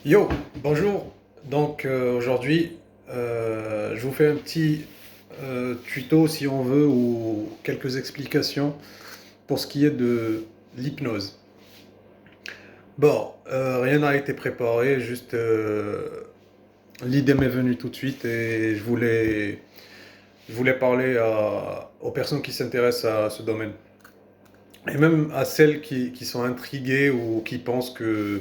Yo, bonjour. Aujourd'hui, je vous fais un petit tuto si on veut ou quelques explications pour ce qui est de l'hypnose. Bon, rien n'a été préparé, juste l'idée m'est venue tout de suite et je voulais parler aux personnes qui s'intéressent à ce domaine. Et même à celles qui sont intriguées ou qui pensent que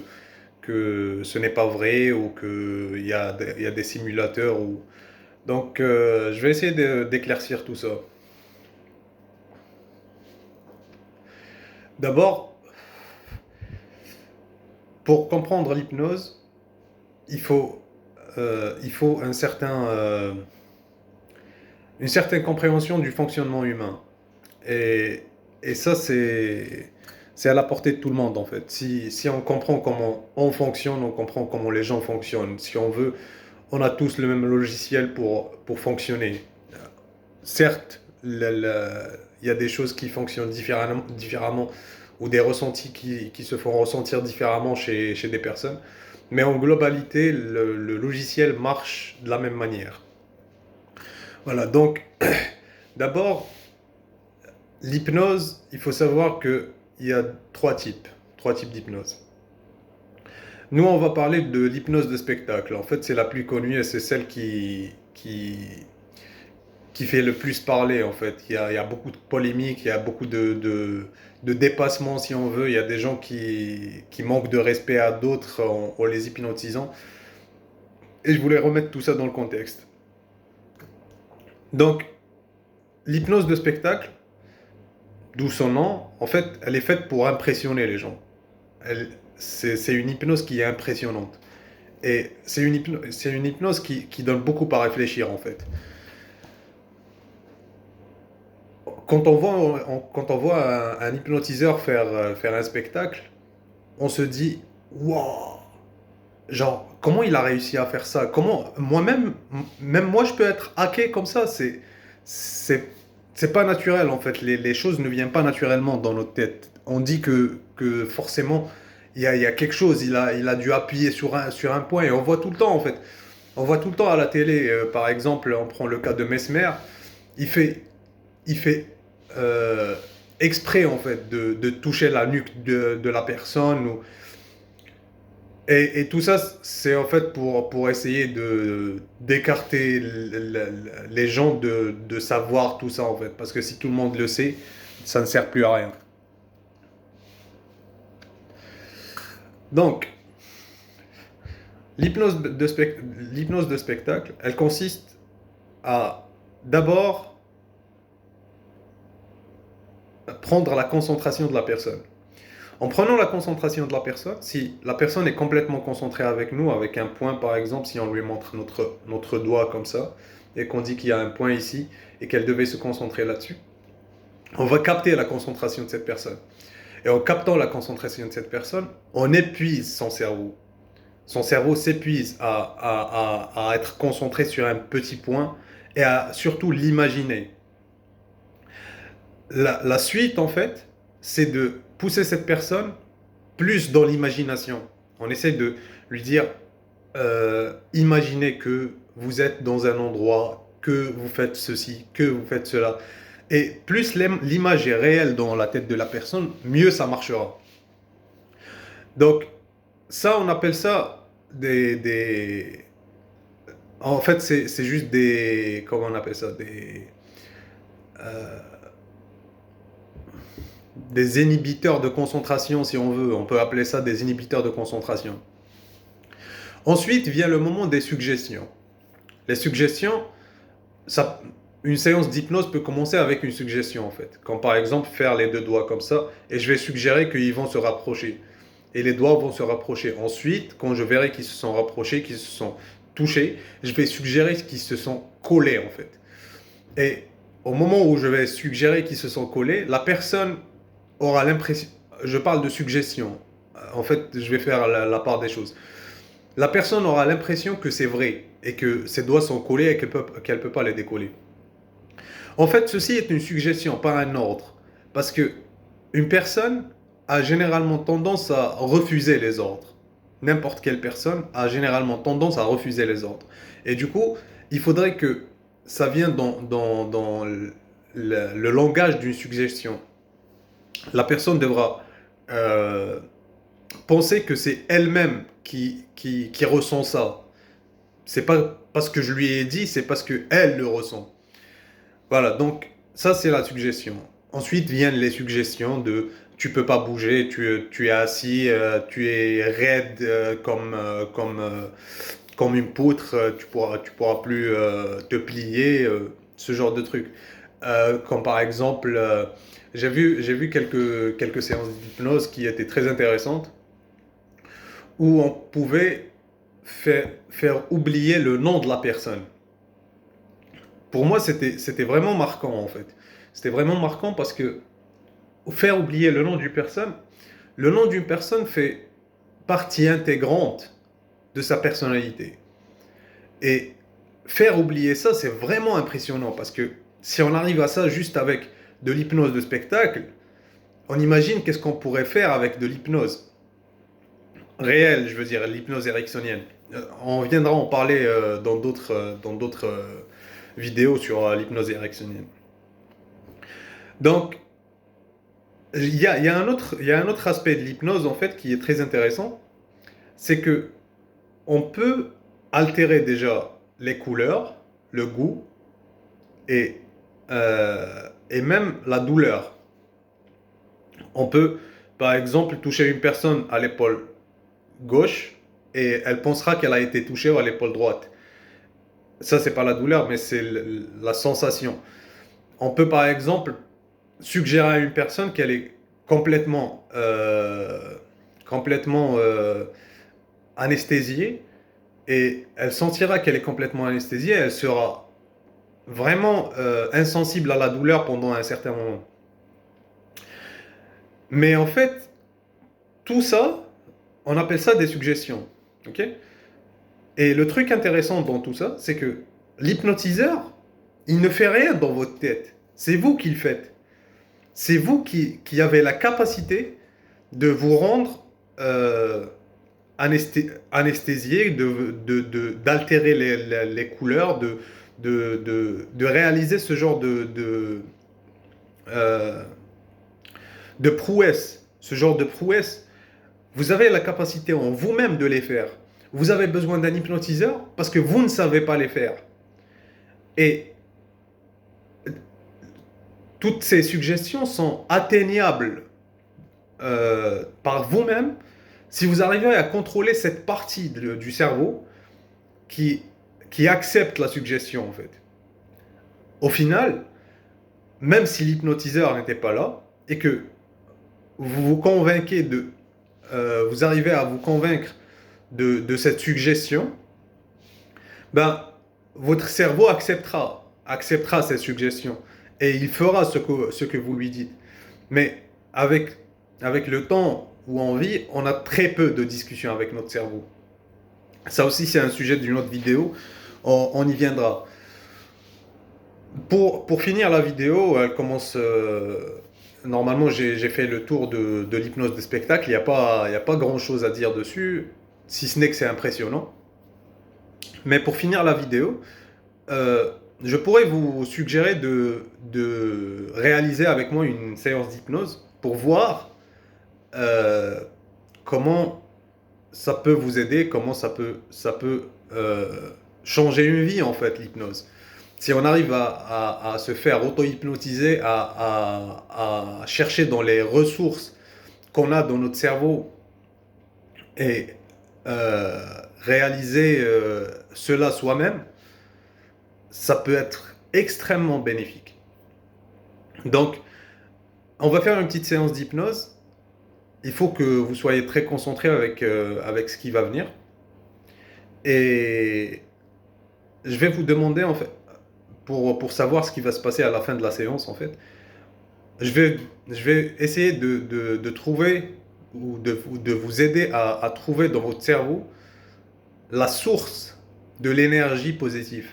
ce n'est pas vrai ou qu'il y a des simulateurs. Je vais essayer d'éclaircir tout ça. D'abord, pour comprendre l'hypnose, il faut une certaine compréhension du fonctionnement humain. Et, et ça, c'est à la portée de tout le monde, en fait. Si on comprend comment on fonctionne, on comprend comment les gens fonctionnent. Si on veut, on a tous le même logiciel pour fonctionner. Certes, il y a des choses qui fonctionnent différemment ou des ressentis qui se font ressentir différemment chez des personnes, mais en globalité, le logiciel marche de la même manière. Voilà, donc d'abord, l'hypnose, il faut savoir qu'il y a trois types d'hypnose. Nous, on va parler de l'hypnose de spectacle. En fait, c'est la plus connue et c'est celle qui fait le plus parler, en fait. Il y a beaucoup de polémiques, il y a beaucoup de dépassements, si on veut. Il y a des gens qui manquent de respect à d'autres en les hypnotisant. Et je voulais remettre tout ça dans le contexte. Donc, l'hypnose de spectacle, d'où son nom, en fait, elle est faite pour impressionner les gens. C'est une hypnose qui est impressionnante. Et c'est une hypnose qui donne beaucoup à réfléchir, en fait. Quand on voit un hypnotiseur faire un spectacle, on se dit, waouh, genre, comment il a réussi à faire ça? Comment, moi-même, même moi, je peux être hacké comme ça. C'est, c'est pas naturel, en fait. Les choses ne viennent pas naturellement dans notre tête. On dit que forcément, il y a quelque chose. Il a dû appuyer sur un point. Et on voit tout le temps, en fait. On voit tout le temps à la télé, par exemple, on prend le cas de Mesmer. Il fait, il fait euh, exprès, en fait, de toucher la nuque de la personne. Et tout ça, c'est en fait pour essayer d'écarter les gens de savoir tout ça, en fait. Parce que si tout le monde le sait, ça ne sert plus à rien. Donc, l'hypnose de spectacle, elle consiste à d'abord prendre la concentration de la personne. En prenant la concentration de la personne, si la personne est complètement concentrée avec nous, avec un point par exemple, si on lui montre notre doigt comme ça, et qu'on dit qu'il y a un point ici, et qu'elle devait se concentrer là-dessus, on va capter la concentration de cette personne. Et en captant la concentration de cette personne, on épuise son cerveau. Son cerveau s'épuise à être concentré sur un petit point et à surtout l'imaginer. La suite, en fait, c'est de pousser cette personne plus dans l'imagination. On essaie de lui dire, imaginez que vous êtes dans un endroit, que vous faites ceci, que vous faites cela. Et plus l'image est réelle dans la tête de la personne, mieux ça marchera. Donc, ça, on appelle ça des... En fait, c'est juste des... Comment on appelle ça? Des inhibiteurs de concentration, si on veut. On peut appeler ça des inhibiteurs de concentration. Ensuite vient le moment des suggestions. Les suggestions, ça, une séance d'hypnose peut commencer avec une suggestion, en fait. Comme par exemple faire les deux doigts comme ça, et je vais suggérer qu'ils vont se rapprocher. Et les doigts vont se rapprocher. Ensuite, quand je verrai qu'ils se sont rapprochés, qu'ils se sont touchés, je vais suggérer qu'ils se sont collés, en fait. Et au moment où je vais suggérer qu'ils se sont collés, la personne aura l'impression... Je parle de suggestion. En fait, je vais faire la part des choses. La personne aura l'impression que c'est vrai et que ses doigts sont collés et qu'elle ne peut pas les décoller. En fait, ceci est une suggestion, pas un ordre. Parce que une personne a généralement tendance à refuser les ordres. n'importe quelle personne a généralement tendance à refuser les ordres. Et du coup, il faudrait que ça vienne dans le langage d'une suggestion. La personne devra euh, penser que c'est elle-même qui ressent ça. C'est pas parce que je lui ai dit, c'est parce qu'elle le ressent. Voilà, donc ça c'est la suggestion. Ensuite viennent les suggestions de tu peux pas bouger, tu es assis, tu es raide comme une poutre, tu pourras plus te plier, ce genre de truc. Comme par exemple, j'ai vu quelques séances d'hypnose qui étaient très intéressantes, où on pouvait faire oublier le nom de la personne. Pour moi, c'était vraiment marquant en fait. C'était vraiment marquant parce que faire oublier le nom d'une personne fait partie intégrante de sa personnalité. Et faire oublier ça, c'est vraiment impressionnant parce que si on arrive à ça juste avec de l'hypnose de spectacle, on imagine qu'est-ce qu'on pourrait faire avec de l'hypnose réelle, je veux dire, l'hypnose ericksonienne. On viendra en parler dans d'autres vidéos sur l'hypnose ericksonienne. Donc, il y a un autre aspect de l'hypnose en fait qui est très intéressant, c'est que on peut altérer déjà les couleurs, le goût et, et même la douleur. On peut, par exemple, toucher une personne à l'épaule gauche et elle pensera qu'elle a été touchée à l'épaule droite. Ça, c'est pas la douleur, mais c'est la sensation. On peut, par exemple, suggérer à une personne qu'elle est complètement anesthésiée et elle sentira qu'elle est complètement anesthésiée, elle sera vraiment insensible à la douleur pendant un certain moment. Mais en fait, tout ça, on appelle ça des suggestions. Ok? Et le truc intéressant dans tout ça, c'est que l'hypnotiseur, il ne fait rien dans votre tête. C'est vous qui le faites. C'est vous qui avez la capacité de vous rendre anesthésié, d'altérer les couleurs, de réaliser ce genre euh, de prouesse. Ce genre de prouesse, vous avez la capacité en vous-même de les faire. Vous avez besoin d'un hypnotiseur parce que vous ne savez pas les faire. Et toutes ces suggestions sont atteignables par vous-même si vous arrivez à contrôler cette partie du cerveau qui, qui accepte la suggestion en fait. Au final, même si l'hypnotiseur n'était pas là et que vous vous convainquez vous arrivez à vous convaincre de cette suggestion, ben votre cerveau acceptera cette suggestion et il fera ce que vous lui dites. Mais avec, avec le temps où on vit, on a très peu de discussions avec notre cerveau. Ça aussi, c'est un sujet d'une autre vidéo. On y viendra. Pour finir la vidéo, elle commence. Normalement, j'ai fait le tour de l'hypnose de spectacle. Il y a pas grand-chose à dire dessus, si ce n'est que c'est impressionnant. Mais pour finir la vidéo, je pourrais vous suggérer de réaliser avec moi une séance d'hypnose pour voir comment ça peut vous aider, comment ça peut changer une vie en fait, l'hypnose. Si on arrive à se faire auto-hypnotiser, à chercher dans les ressources qu'on a dans notre cerveau et euh, réaliser cela soi-même, ça peut être extrêmement bénéfique. Donc, on va faire une petite séance d'hypnose. Il faut que vous soyez très concentré avec ce qui va venir. Et je vais vous demander, en fait, pour savoir ce qui va se passer à la fin de la séance, en fait, je vais essayer de trouver ou de vous aider à trouver dans votre cerveau la source de l'énergie positive.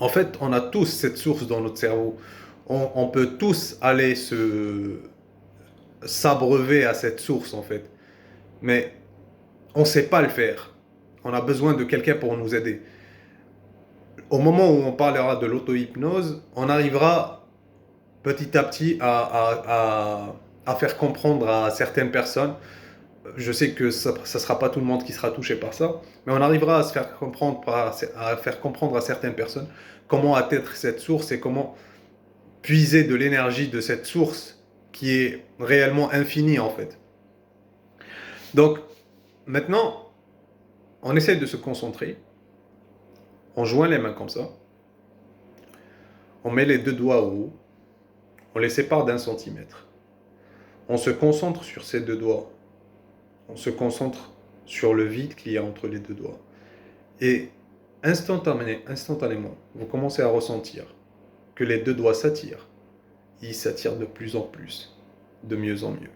En fait, on a tous cette source dans notre cerveau. On peut tous aller s'abreuver à cette source, en fait. Mais on ne sait pas le faire. On a besoin de quelqu'un pour nous aider. Au moment où on parlera de l'auto-hypnose, on arrivera petit à petit à faire comprendre à certaines personnes. Je sais que ça ne sera pas tout le monde qui sera touché par ça, mais on arrivera à faire comprendre à certaines personnes comment atteindre cette source et comment puiser de l'énergie de cette source qui est réellement infinie en fait. Donc maintenant, on essaie de se concentrer, on joint les mains comme ça, on met les 2 doigts au haut, on les sépare d'1 centimètre. On se concentre sur ces 2 doigts. On se concentre sur le vide qu'il y a entre les 2 doigts. Et instantanément, vous commencez à ressentir que les 2 doigts s'attirent. Ils s'attirent de plus en plus, de mieux en mieux.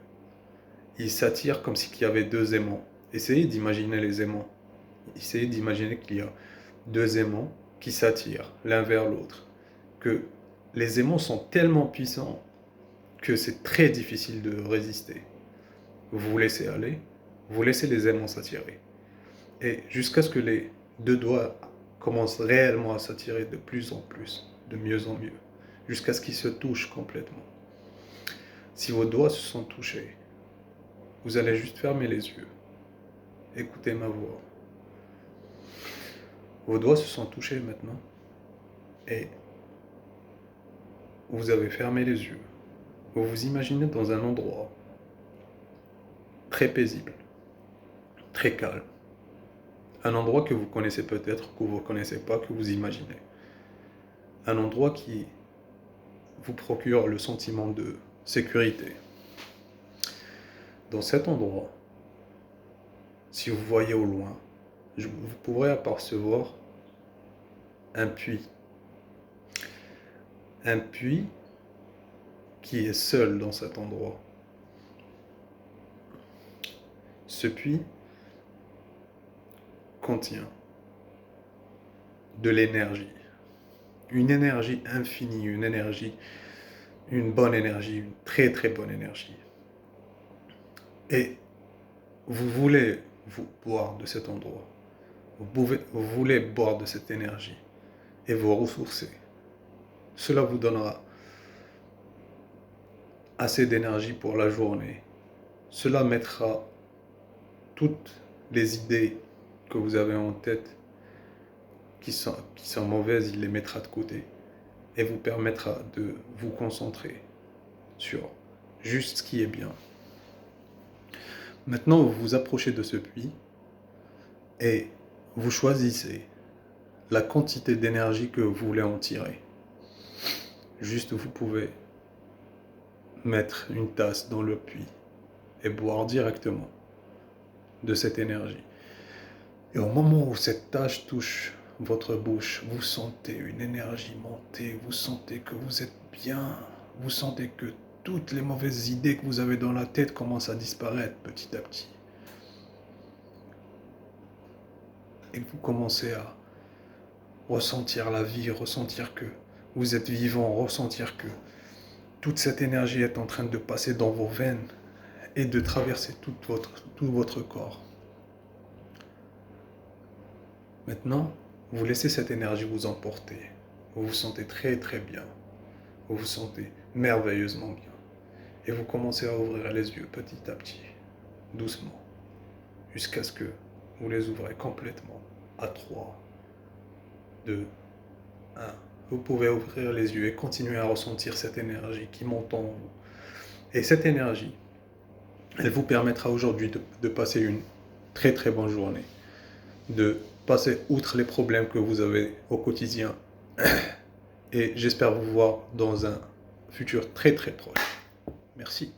Ils s'attirent comme s'il y avait 2 aimants. Essayez d'imaginer les aimants. Essayez d'imaginer qu'il y a 2 aimants qui s'attirent l'un vers l'autre. Que les aimants sont tellement puissants que c'est très difficile de résister. Vous vous laissez aller, vous laissez les aimants s'attirer. Et jusqu'à ce que les 2 doigts commencent réellement à s'attirer de plus en plus, de mieux en mieux, jusqu'à ce qu'ils se touchent complètement. Si vos doigts se sont touchés, vous allez juste fermer les yeux. Écoutez ma voix. Vos doigts se sont touchés maintenant. Et vous avez fermé les yeux. Vous vous imaginez dans un endroit très paisible, très calme. Un endroit que vous connaissez peut-être, que vous ne connaissez pas, que vous imaginez. Un endroit qui vous procure le sentiment de sécurité. Dans cet endroit, si vous voyez au loin, vous pourrez apercevoir un puits. Un puits qui est seul dans cet endroit. Ce puits contient de l'énergie. Une énergie infinie, une bonne énergie, une très très bonne énergie. Et vous voulez vous boire de cet endroit. Vous voulez boire de cette énergie et vous ressourcer. Cela vous donnera assez d'énergie pour la journée. Cela mettra toutes les idées que vous avez en tête qui sont mauvaises, il les mettra de côté et vous permettra de vous concentrer sur juste ce qui est bien. Maintenant, vous vous approchez de ce puits et vous choisissez la quantité d'énergie que vous voulez en tirer. Juste, vous pouvez mettre une tasse dans le puits et boire directement de cette énergie. Et au moment où cette tasse touche votre bouche, vous sentez une énergie monter, vous sentez que vous êtes bien, vous sentez que toutes les mauvaises idées que vous avez dans la tête commencent à disparaître petit à petit. Et vous commencez à ressentir la vie, ressentir que vous êtes vivant, ressentir que toute cette énergie est en train de passer dans vos veines et de traverser tout votre corps. Maintenant, vous laissez cette énergie vous emporter. Vous vous sentez très très bien. Vous vous sentez merveilleusement bien. Et vous commencez à ouvrir les yeux petit à petit, doucement, jusqu'à ce que vous les ouvrez complètement à 3, 2, 1. Vous pouvez ouvrir les yeux et continuer à ressentir cette énergie qui monte en vous. Et cette énergie, elle vous permettra aujourd'hui de passer une très très bonne journée, de passer outre les problèmes que vous avez au quotidien. Et j'espère vous voir dans un futur très très proche. Merci.